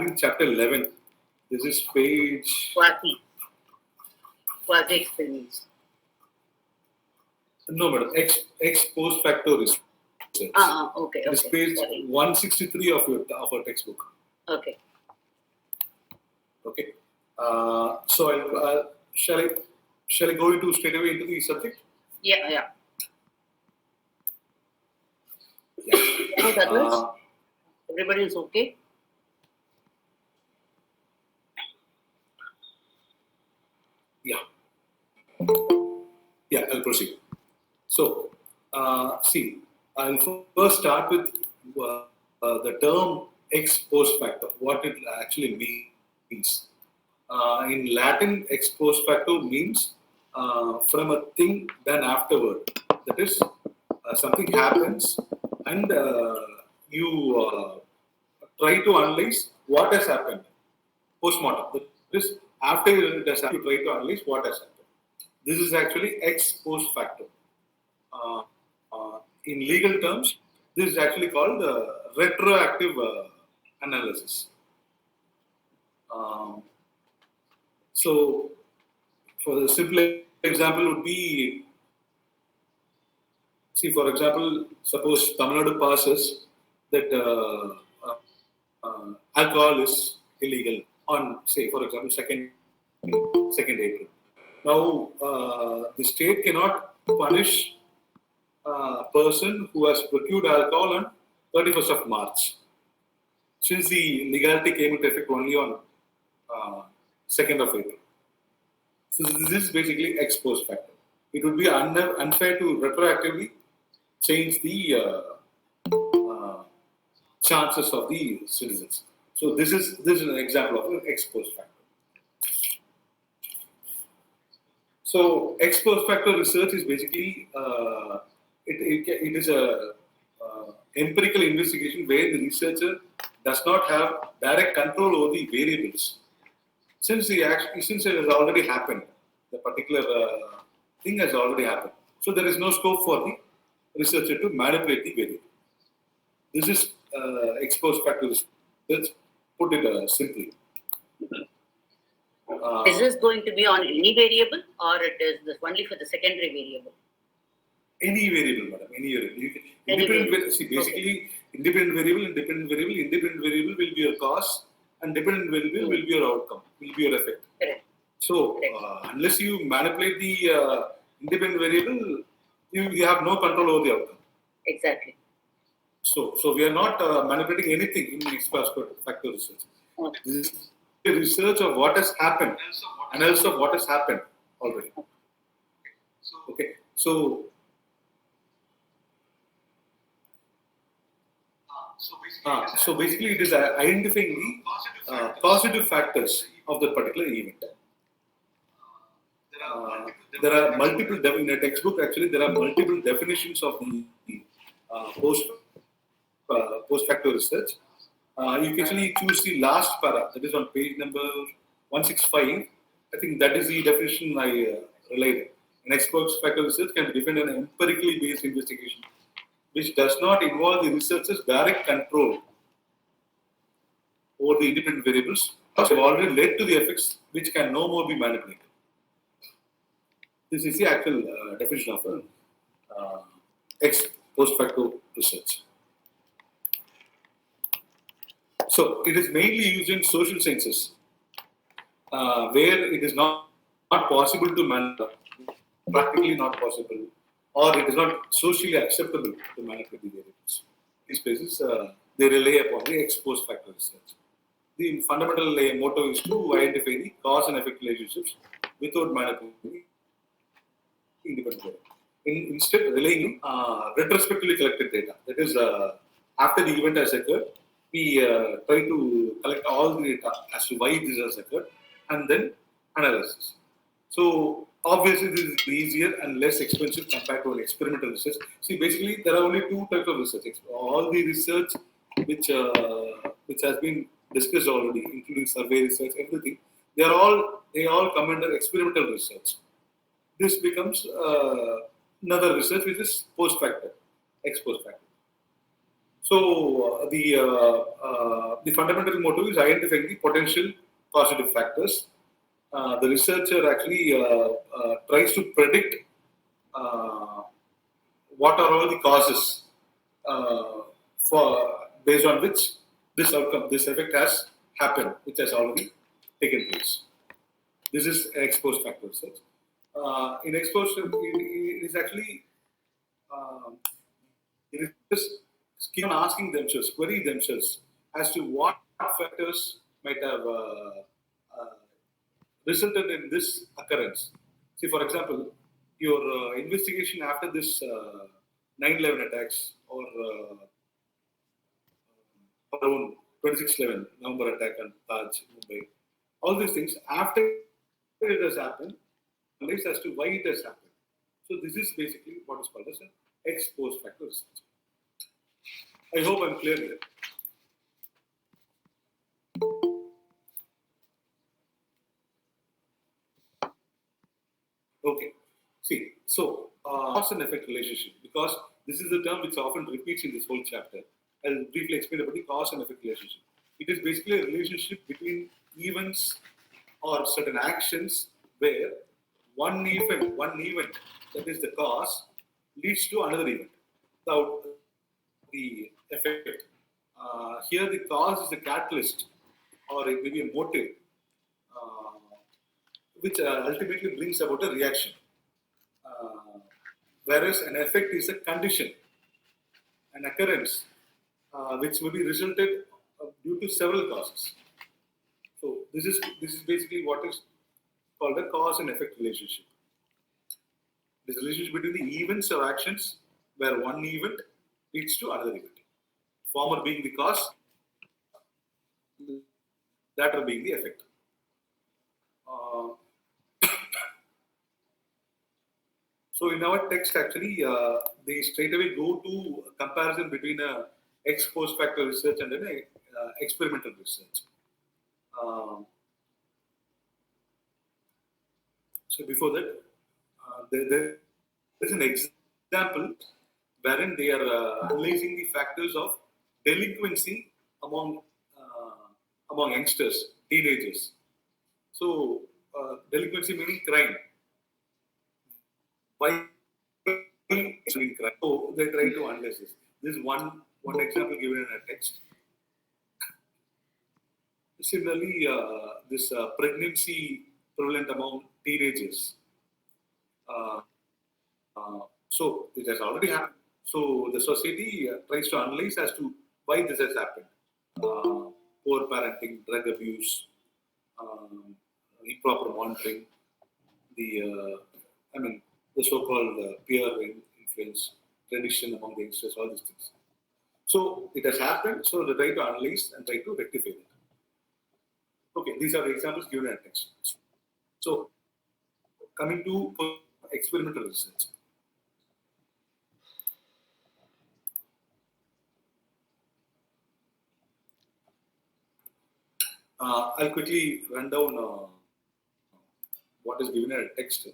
having chapter 11. This is page... Quasi-experiments. No, madam. Ex-Post-Facto Research. Okay. This page 163 of our textbook. Okay. Okay. So shall I go straight away into the subject? Yeah. No, that was. Everybody is okay. Yeah, I'll proceed. So, see, I'll first start with the term ex post facto, what it actually means. In Latin, ex post facto means from a thing done afterward. That is, something happens and you try to analyze what has happened. Postmortem. That is, after it has happened, you try to analyze what has happened. This is actually ex post facto. In legal terms, this is actually called retroactive analysis. So, for the simple example would be, see, for example, suppose Tamil Nadu passes that alcohol is illegal on, say, for example, 2nd April. Now, the state cannot punish a person who has procured alcohol on 31st of March, since the legality came into effect only on 2nd of April. So this is basically ex post facto. It would be unfair to retroactively change the chances of the citizens. So this is an example of an ex post facto. So ex post facto research is basically it is a empirical investigation where the researcher does not have direct control over the variables. Since it has already happened, the particular thing has already happened. So there is no scope for the researcher to manipulate the variable. This is ex post facto research, put it simply. Is this going to be on any variable, or it is only for the secondary variable? Any variable, madam. Any variable. Basically, independent variable will be your cause, and dependent variable will be your outcome, will be your effect. Correct. So, unless you manipulate the independent variable, you have no control over the outcome. Exactly. So we are not manipulating anything in ex-post-facto research. Okay. This is a research of what has happened, analysis of what has happened already. Okay. So basically, it is identifying the positive factors of the particular event. There are multiple in a textbook. Actually, there are multiple definitions of the post-facto research. You can actually choose the last para, that is on page number 165. I think that is the definition I relied. An ex-post-facto research can be defined as an empirically based investigation which does not involve the researcher's direct control over the independent variables, which have already led to the effects which can no more be manipulated. This is the actual definition of ex-post-facto research. So it is mainly used in social sciences, where it is not possible to manipulate, practically not possible, or it is not socially acceptable to manipulate the variables. These places, they rely upon the ex-post-facto research. The fundamental motto is to identify the cause and effect relationships without manipulating independent variables. Instead, relying on retrospectively collected data. That is, after the event has occurred, we try to collect all the data as to why this has occurred and then analysis. So obviously this is easier and less expensive compared to an experimental research. See, basically there are only two types of research. All the research which has been discussed already, including survey research, everything, they all come under experimental research. This becomes another research which is post-facto, ex-post-facto. So the fundamental motive is identifying the potential causative factors. The researcher actually tries to predict uh, what are all the causes for based on which this outcome, this effect has happened, which has already taken place. This is Ex-Post-Facto Research. In Ex-Post, it is actually it is keep on asking themselves, query themselves as to what factors might have resulted in this occurrence. See, for example, your investigation after this 9/11 attacks or around 26/11 November attack on Taj, Mumbai, all these things after it has happened, analyze as to why it has happened. So this is basically what is called as an ex-post-facto research. I hope I'm clear here. Okay. See, so cause and effect relationship, because this is the term which often repeats in this whole chapter. I'll briefly explain about the cause and effect relationship. It is basically a relationship between events or certain actions where one event that is the cause leads to another event without the effect. Here, the cause is a catalyst or it may be a motive, uh, which ultimately brings about a reaction. Uh, Whereas an effect is a condition, an occurrence, which will be resulted due to several causes. So this is basically what is called a cause and effect relationship. This relationship between the events or actions where one event leads to another event. Former being the cause, latter being the effect. Uh, so in our text, actually, they straight away go to a comparison between a ex-post factor research and an experimental research. Um, so before that, there is an example wherein they are analyzing the factors of delinquency among among youngsters, teenagers. So delinquency meaning crime. Why it's mean crime? So they try to analyze this. This is one example given in a text. Similarly, this pregnancy prevalent among teenagers. Uh, so it has already happened. So the society tries to analyze as to why this has happened. Poor parenting, drug abuse, improper monitoring, the so-called peer influence, tradition among the youngsters, all these things. So it has happened. So they try to analyze and try to rectify it. Okay, these are the examples given in text. So coming to experimental research. I'll quickly run down what is given in a text.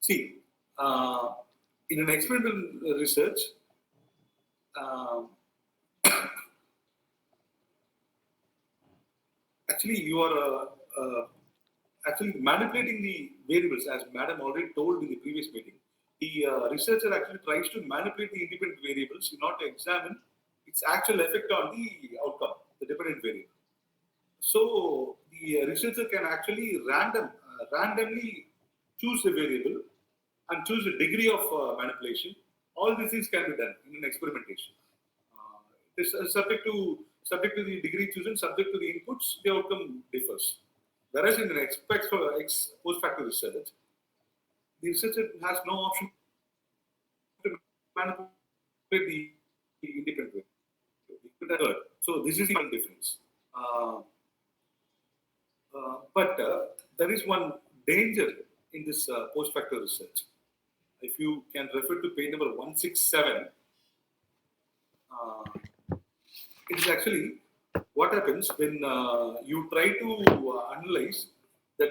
See, in an experimental research, um, actually you are actually manipulating the variables, as Madam already told in the previous meeting. The researcher actually tries to manipulate the independent variables in order to examine its actual effect on the outcome, the dependent variable. So the researcher can actually randomly choose a variable and choose a degree of manipulation. All these things can be done in an experimentation. It is subject to the degree chosen, subject to the inputs, the outcome differs. Whereas in an ex-post-facto research, the researcher has no option to manipulate the independent variable. So this is the one difference. But there is one danger in this post-facto research. If you can refer to page number 167, it is actually what happens when you try to analyze that,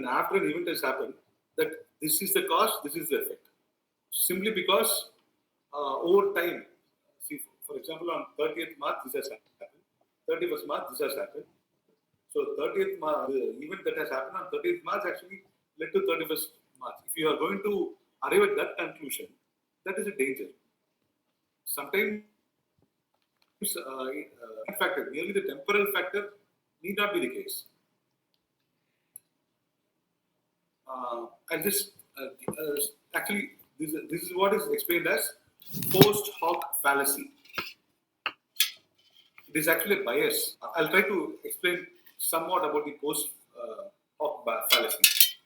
after an event has happened, that this is the cause, this is the effect. Simply because over time, for example, on 30th March, this has happened. 31st March, this has happened. So 30th March, the event that has happened on 30th March actually led to 31st March. If you are going to arrive at that conclusion, that is a danger. Sometimes, factor, merely the temporal factor need not be the case. I'll just actually this is what is explained as post hoc fallacy. It is actually a bias. I'll try to explain somewhat about the post hoc fallacy.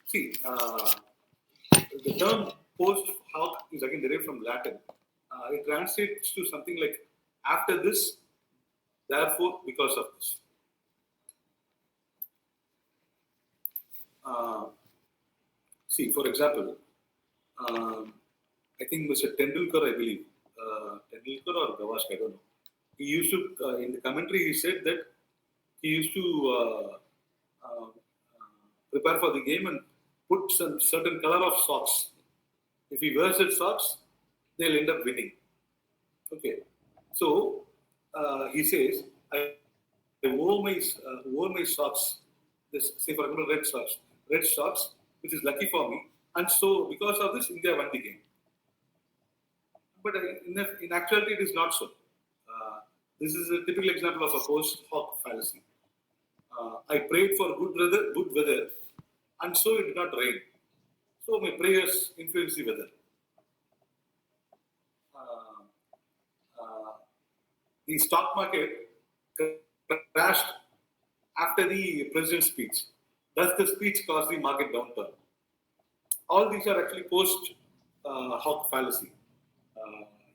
See, the term post hoc is again derived from Latin. It translates to something like after this, therefore, because of this. See, for example, I think Mr. Tendulkar, I believe, Tendulkar or Gavaskar, I don't know. He used to, in the commentary, he said that he used to prepare for the game and put some certain color of socks. If he wears that socks, they'll end up winning. Okay. So, he says, I wore my socks, this, say for example, red socks, which is lucky for me. And so, because of this, India won the game. But in actuality, it is not so. This is a typical example of a post hoc fallacy. I prayed for good weather, and so it did not rain. So my prayers influenced the weather. The stock market crashed after the president's speech. Does the speech cause the market downturn? All these are actually post hoc fallacy.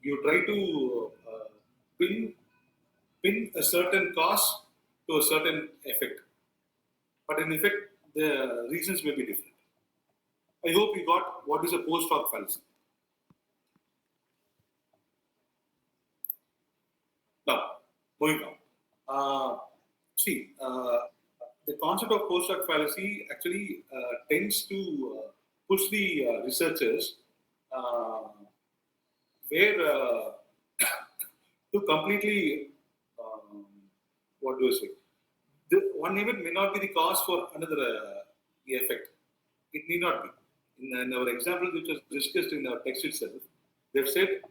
You try to pin a certain cause to a certain effect, but in effect, the reasons may be different. I hope you got what is a post hoc fallacy. Now, moving on. See, the concept of post hoc fallacy actually tends to push the researchers where to completely, what do I say? One event may not be the cause for another the effect. It need not be. In our example, which was discussed in our text itself, they've said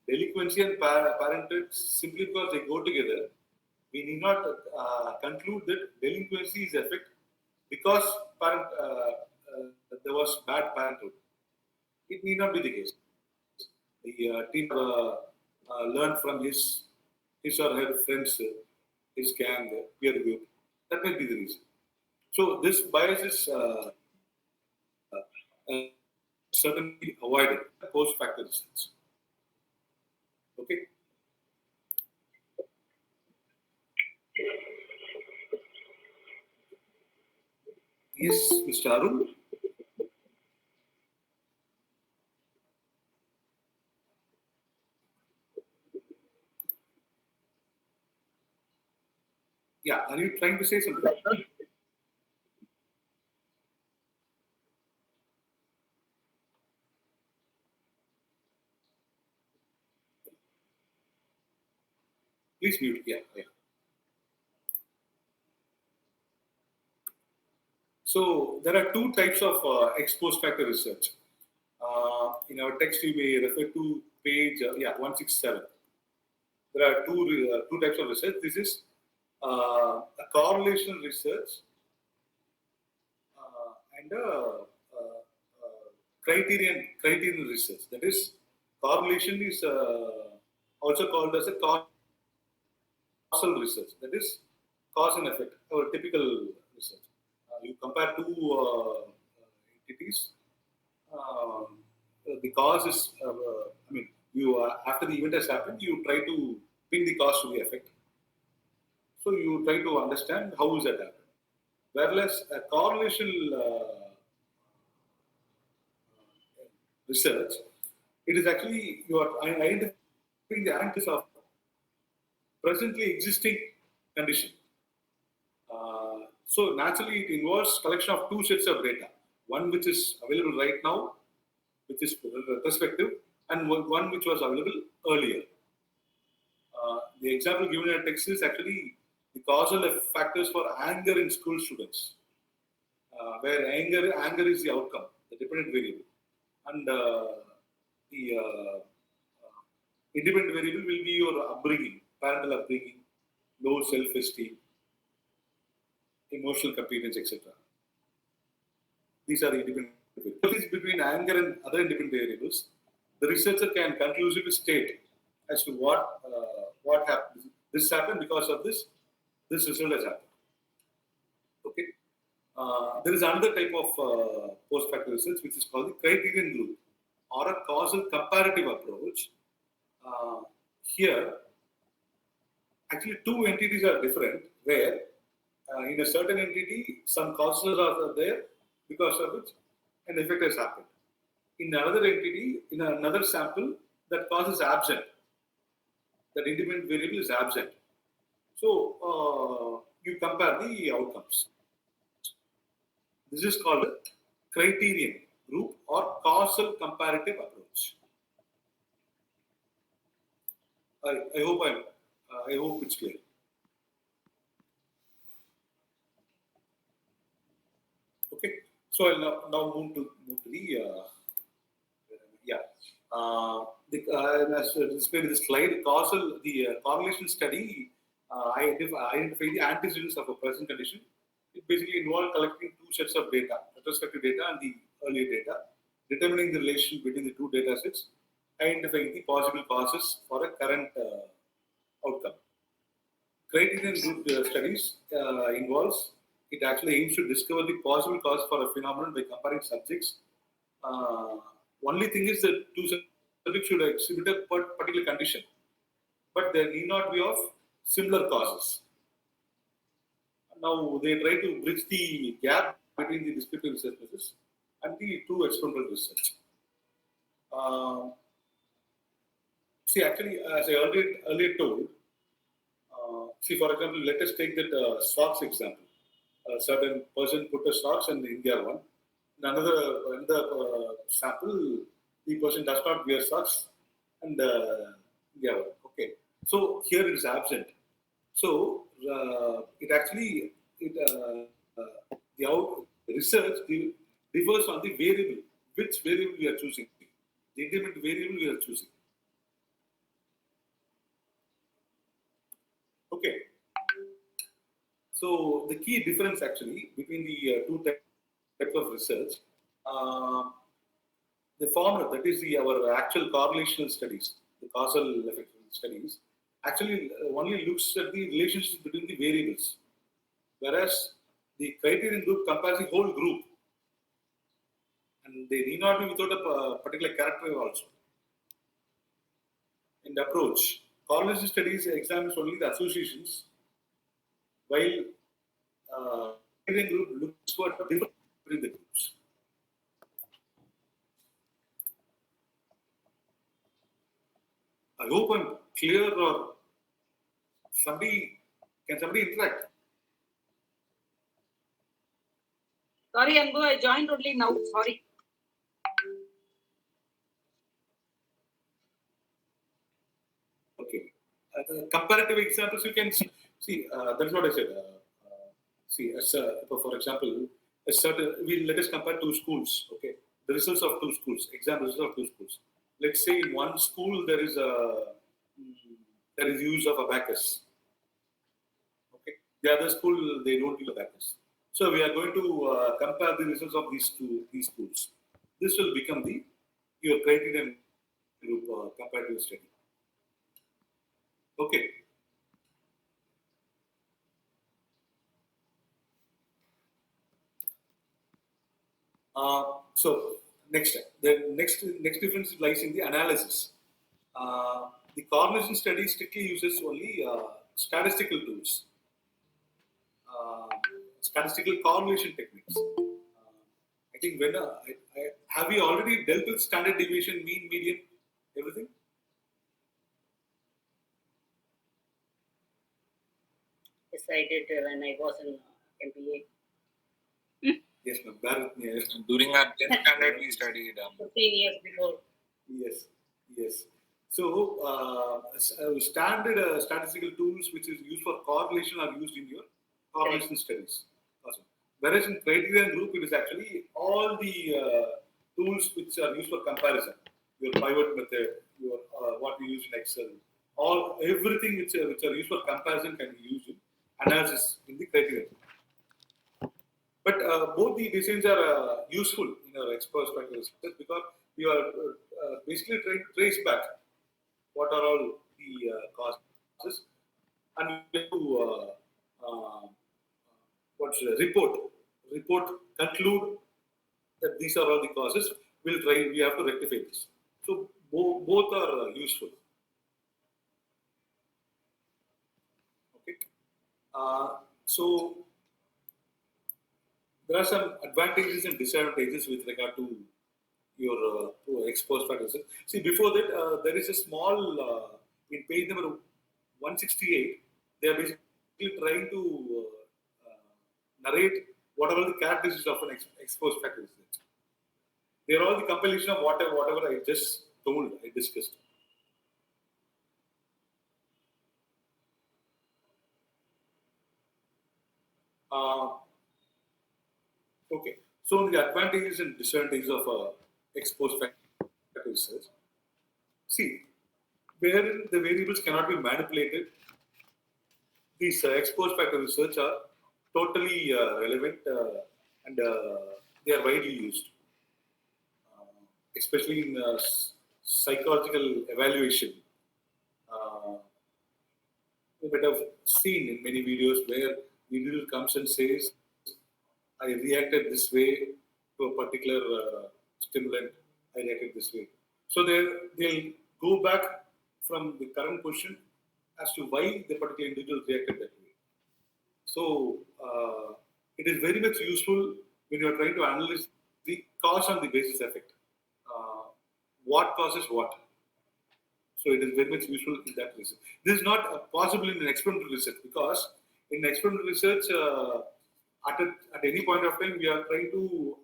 delinquency and parenthood simply because they go together. We need not conclude that delinquency is effect because there was bad parenthood. It need not be the case. The team learned from his or her friends, his gang, peer group. That might be the reason. So this bias is certainly avoided post-factor research. Okay. Yes, Mr. Arun. Yeah, are you trying to say something? Please mute. Yeah. So there are two types of ex-post-factor research. In our text, you may refer to page 167. There are two types of research. This is a correlational research and a criterion research. That is, correlation is also called as a causal research. That is, cause and effect, our typical research. You compare two entities. The cause is, you after the event has happened, you try to pin the cause to the effect. So you try to understand how is that happened. Whereas a correlational research, it is actually you are identifying the anchors of presently existing condition. So naturally, it involves collection of two sets of data. One which is available right now, which is retrospective, and one which was available earlier. The example given in the text is actually the causal factors for anger in school students, where anger is the outcome, the dependent variable, and the independent variable will be your upbringing, parental upbringing, low self-esteem, emotional competence, etc. These are the independent variables. The difference between anger and other independent variables, the researcher can conclusively state as to what happened. This happened because of this. This result has happened. Okay. There is another type of post-facto research which is called the criterion group or a causal comparative approach. Here, actually, two entities are different where in a certain entity, some causes are there because of which an effect has happened. In another entity, in another sample, that cause is absent. That independent variable is absent. So, you compare the outcomes. This is called a criterion group or causal comparative approach. I hope it's clear. Okay, so I'll now move to the as displayed in the slide, correlation study identify the antecedents of a present condition. It basically involved collecting two sets of data, retrospective data and the earlier data, determining the relation between the two data sets, identifying the possible causes for a current outcome. Criterion group studies involves, it actually aims to discover the possible cause for a phenomenon by comparing subjects. Only thing is that two subjects should exhibit a particular condition, but they need not be of similar causes. Now they try to bridge the gap between the descriptive research methods and the true experimental research. See, actually, as I earlier told, see, for example, let us take that socks example. A certain person put a socks and India one. In another sample, the person does not wear socks and India one. Okay. So here it is absent. So it actually the research differs on the variable, which variable we are choosing, the independent variable we are choosing. Okay. So the key difference actually between the two types of research, the former, that is our actual correlational studies, the causal effect studies, actually only looks at the relationship between the variables, whereas the criterion group compares the whole group, and they need not be without a particular character also. In the approach, correlation studies examines only the associations, while criterion group looks for difference between the groups. I hope I'm clear, or can somebody interact? Sorry, Anbu, I joined only now. Sorry. Okay. Comparative examples you can see. That's what I said. See, for example, let us compare two schools. Okay, the results of two schools. Exam results of two schools. Let's say in one school there is use of abacus. Okay, the other school they don't use abacus. So we are going to compare the results of these schools. This will become your criterion group comparative study. Okay. So the next difference lies in the analysis. The correlation study strictly uses only statistical tools, statistical correlation techniques. I think when have we already dealt with standard deviation, mean, median, everything? Yes, I did when I was in MBA. Yes, ma'am. Bear with me. During our 10th standard, we studied. 15 years before. Yes. Standard statistical tools which is used for correlation are used in your correlation studies. Awesome. Whereas in criterion group, it is actually all the tools which are used for comparison. Your pivot method, your what we use in Excel, everything which are used for comparison can be used in analysis in the criterion. But both the designs are useful in our Ex-Post-Facto research because we are basically trying to trace back what are all the causes, and we have to conclude that these are all the causes. We have to rectify this. So both are useful. Okay. So there are some advantages and disadvantages with regard to your Ex-Post-Facto research. See, before that, there is a small, in page number 168, they are basically trying to narrate what are the characteristics of an Ex-Post-Facto research. They are all the compilation of whatever I just told, I discussed. Okay, so the advantages and disadvantages of Ex-Post-Facto research. See, wherein the variables cannot be manipulated, these Ex-Post-Facto research are totally relevant and they are widely used, especially in psychological evaluation. You might have seen in many videos where the individual comes and says, I reacted this way to a particular stimulant, I reacted this way. So they'll go back from the current question as to why the particular individual reacted that way. So it is very much useful when you are trying to analyze the cause and the basis effect. What causes what? So it is very much useful in that research. This is not possible in an experimental research because in experimental research, at any point of time, we are trying to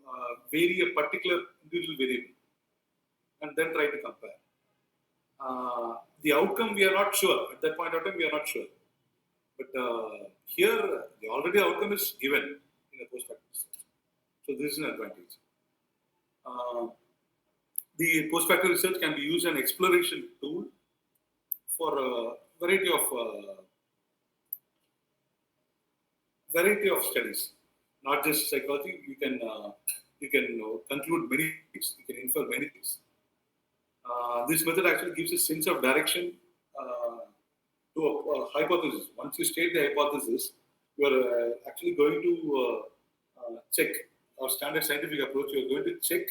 vary a particular individual variable and then try to compare. The outcome we are not sure. At that point of time, we are not sure. But here, the already outcome is given in a post-facto research. So this is an advantage. The post-facto research can be used as an exploration tool for a variety of studies, not just psychology. You can conclude many things. You can infer many things. This method actually gives a sense of direction to a hypothesis. Once you state the hypothesis, you are actually going to check our standard scientific approach. You are going to check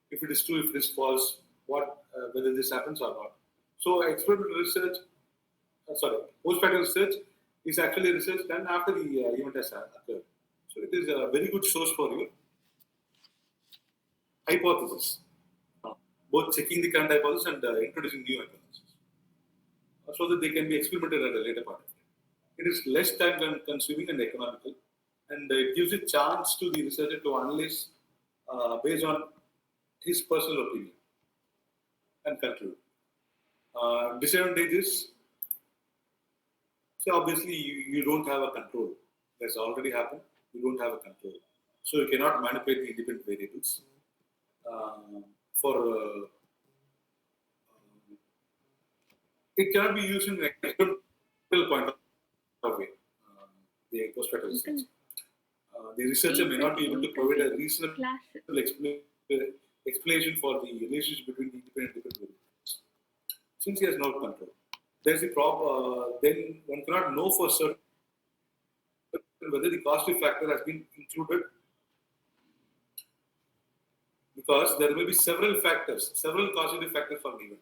if it is true, if it is false, whether this happens or not. So experimental research, post-facto research is actually research done after the event has occurred. So it is a very good source for your hypothesis, both checking the current hypothesis and introducing new hypotheses, so that they can be experimented at a later part of time. It is less time consuming and economical, and it gives a chance to the researcher to analyze based on his personal opinion and conclude. Disadvantages. So obviously you don't have a control. That's already happened. You don't have a control. So you cannot manipulate the independent variables. It cannot be used in an experimental point of view. The post-facto research. The researcher may not be able to provide a reasonable explanation for the relationship between the independent variables, since he has no control. There's the problem. Then one cannot know for certain whether the causative factor has been included, because there may be several causative factors for an event.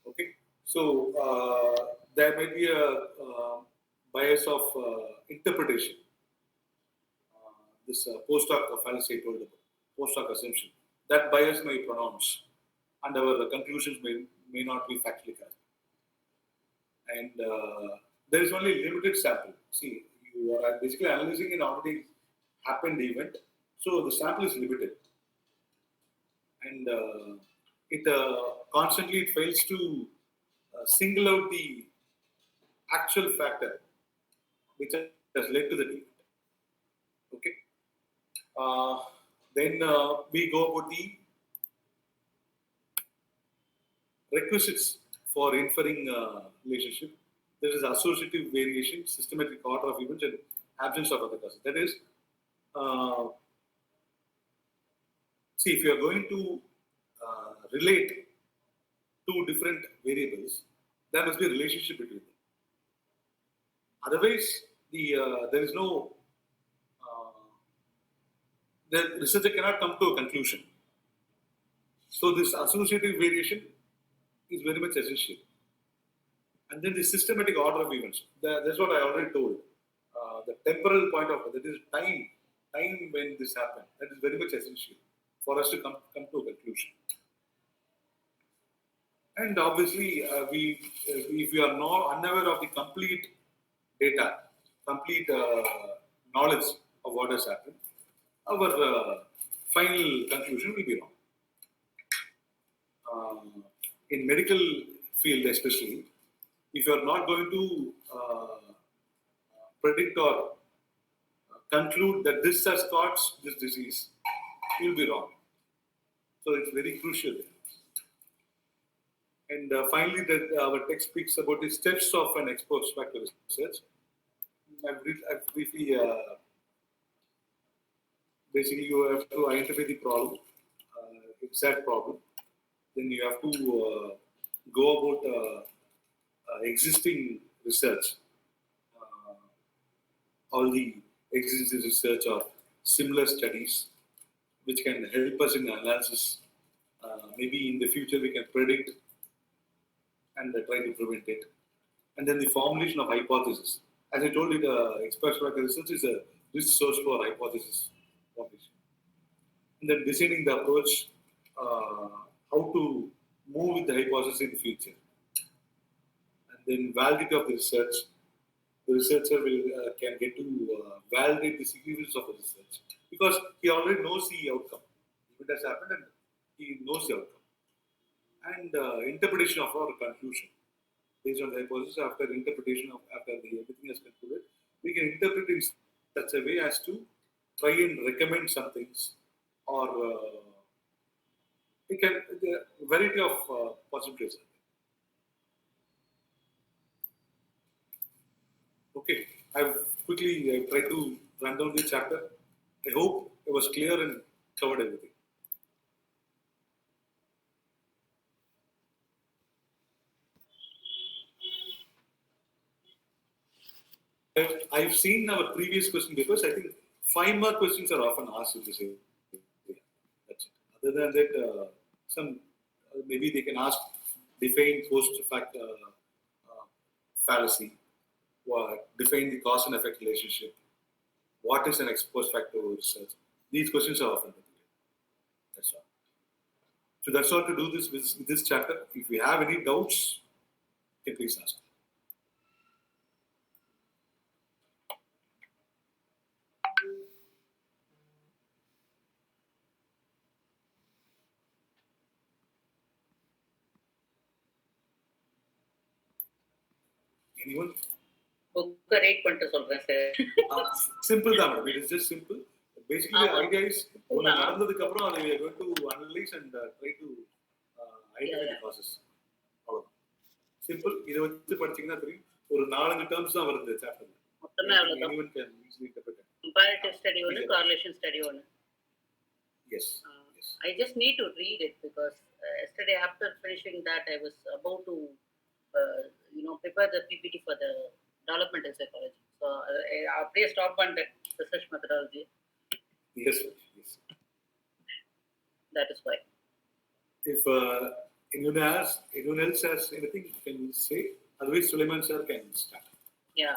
Okay, so there may be a bias of interpretation. This post hoc fallacy I told about, post hoc assumption. That bias may pronounce, and our conclusions may not be factually correct. And there is only limited sample. See, you are basically analyzing an already happened event, so the sample is limited. and it constantly it fails to single out the actual factor which has led to the defect. Okay. Then we go about the requisites for inferring relationship. There is associative variation, systematic order of events, and absence of other causes. That is, see, if you are going to relate two different variables, there must be a relationship between them. Otherwise, there is no, the researcher cannot come to a conclusion. So this associative variation is very much essential. And then the systematic order of events. That's what I already told. The temporal point of that is time when this happened. That is very much essential for us to come to a conclusion. And obviously, if we are not unaware of the complete data, complete knowledge of what has happened, our final conclusion will be wrong. In medical field especially, if you are not going to predict or conclude that this has caused this disease, you will be wrong. So it's very crucial. And finally, our text speaks about the steps of an Ex-Post-Facto Research. I've briefly, basically, you have to identify the problem, exact problem. Then you have to go about existing research, all the existing research or similar studies, which can help us in analysis. Maybe in the future we can predict and try to prevent it. And then the formulation of hypotheses. As I told you, the Ex-Post-Facto Research is a rich source for hypothesis formulation. And then designing the approach, how to move with the hypothesis in the future. And then validity of the research. The researcher can get to validate the significance of the research because he already knows the outcome. If it has happened, and he knows the outcome. And interpretation of our conclusion based on the hypothesis. After interpretation of everything has concluded, we can interpret in such a way as to try and recommend some things, or we can the variety of possibilities. Okay, I've quickly tried to run down the chapter. I hope it was clear and covered everything. I've seen our previous question papers. I think 5 more questions are often asked in this area. That's it. Other than that, some maybe they can ask define post-fact fallacy, define the cause and effect relationship. What is an Ex-Post-Facto research? These questions are often repeated. That's all. So that's all to do this with this chapter. If you have any doubts, okay, please ask. Anyone? book rate பண்ணிட்டு சொல்றேன் sir. Simple தான் madam. It is just simple. Basically, the idea is ஒன்று நடந்ததுக்கு அப்புறம் அதை we are going to analyze and try to identify the causes. அவ்வளவுதான். Simple. இதை வச்சு படிச்சீங்கன்னா தெரியும். ஒரு 4-5 terms தான் வருது சாப்டர்ல. மொத்தமே அவ்வளவுதான். Anyone can easily interpret it. Comparative study ஒன்னு, correlation study ஒன்னு. Yes. Yes. I just need to read it because yesterday after finishing that I was about to prepare the PPT for the developmental psychology. So I அப்படியே stop பண்ணிட்டேன் research methodology. Yes, sir. Yes. That is why. If anyone else has anything, can you say? Otherwise, Suleiman sir can start. Yeah.